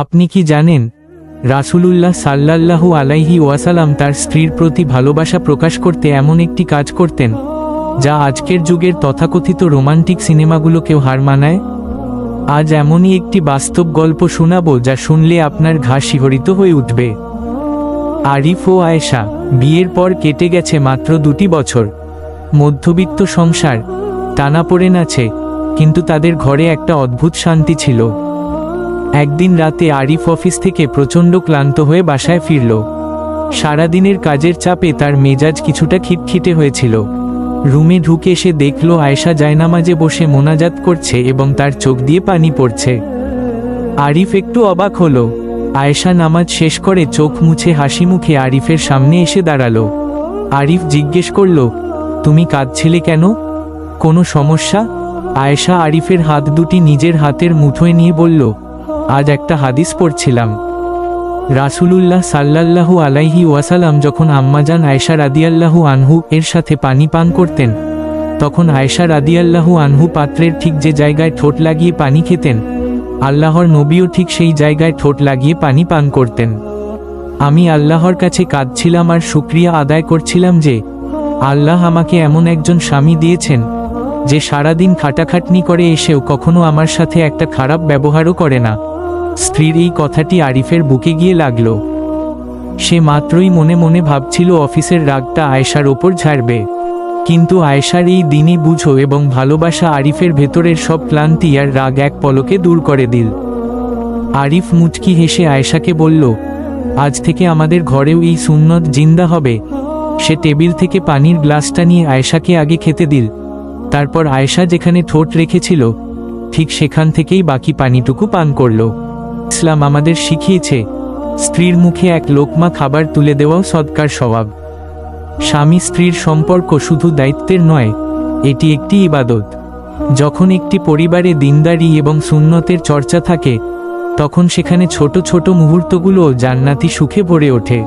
আপনি কি জানেন রাসূলুল্লাহ সাল্লাল্লাহু আলাইহি ওয়াসাল্লাম তার স্ত্রীর প্রতি ভালোবাসা প্রকাশ করতে এমন একটি কাজ করতেন যা আজকের যুগের তথাকথিত রোমান্টিক সিনেমাগুলোকেও হার মানায়? আজ এমনই একটি বাস্তব গল্প শোনাবো যা শুনলে আপনার ঘা শিহরিত হয়ে উঠবে। আরিফ ও আয়েশা, বিয়ের পর কেটে গেছে মাত্র 2টি বছর। মধ্যবিত্ত সংসার, টানাপোড়েন আছে, কিন্তু তাদের ঘরে একটা অদ্ভুত শান্তি ছিল। একদিন রাতে আরিফ অফিস থেকে প্রচণ্ড ক্লান্ত হয়ে বাসায় ফিরল। সারাদিনের কাজের চাপে তার মেজাজ কিছুটা খিটখিটে হয়েছিল। রুমে ঢুকে সে দেখল আয়েশা জায়নামাজে বসে মোনাজাত করছে এবং তার চোখ দিয়ে পানি পড়ছে। আরিফ একটু অবাক হলো। আয়েশা নামাজ শেষ করে চোখ মুছে হাসি মুখে আরিফের সামনে এসে দাঁড়ালো। আরিফ জিজ্ঞেস করল, তুমি কাঁদছিলে কেন? কোনো সমস্যা? আয়েশা আরিফের হাত দুটি নিজের হাতের মুঠোয় নিয়ে বলল, আজ একটা হাদিস পড়ছিলাম। রাসূলুল্লাহ সাল্লাল্লাহু আলাইহি ওয়াসাল্লাম যখন আম্মাজান আয়েশা রাদিয়াল্লাহু আনহু এর সাথে পানি পান করতেন, তখন আয়েশা রাদিয়াল্লাহু আনহু পাত্রের ঠিক যে জায়গায় ঠোঁট লাগিয়ে পানি খেতেন, আল্লাহর নবীও ঠিক সেই জায়গায় ঠোঁট লাগিয়ে পানি পান করতেন। আমি আল্লাহর কাছে কাঁদছিলাম আর শুকরিয়া আদায় করছিলাম যে আল্লাহ আমাকে এমন একজন স্বামী দিয়েছেন যে সারাদিন খাটাখাটনি করে এসেও কখনো আমার সাথে একটা খারাপ ব্যবহারও করে না। স্ত্রীর এই কথাটি আরিফের বুকে গিয়ে লাগল। সে মাত্রই মনে মনে ভাবছিল অফিসের রাগটা আয়েশার ওপর ঝাড়বে, কিন্তু আয়েশার এই দিনই বুঝো এবং ভালোবাসা আরিফের ভেতরের সব ক্লান্তি আর রাগ এক পলকে দূর করে দিল। আরিফ মুচকি হেসে আয়েশাকে বলল, আজ থেকে আমাদের ঘরেও এই সুন্নত জিন্দা হবে। সে টেবিল থেকে পানির গ্লাসটা নিয়ে আয়েশাকে আগে খেতে দিল। তারপর আয়েশা যেখানে ঠোঁট রেখেছিল ঠিক সেখান থেকেই বাকি পানিটুকু পান করল। ইসলাম আমাদের শিখিয়েছে স্ত্রীর মুখে এক লোকমা খাবার তুলে দেওয়াও সদকার স্বভাব। স্বামী স্ত্রীর সম্পর্ক শুধু দায়িত্বের নয়, এটি একটি ইবাদত। যখন একটি পরিবারে দিনদারি এবং সুন্নতের চর্চা থাকে, তখন সেখানে ছোট ছোট মুহূর্তগুলো জান্নাতি সুখে ভরে ওঠে।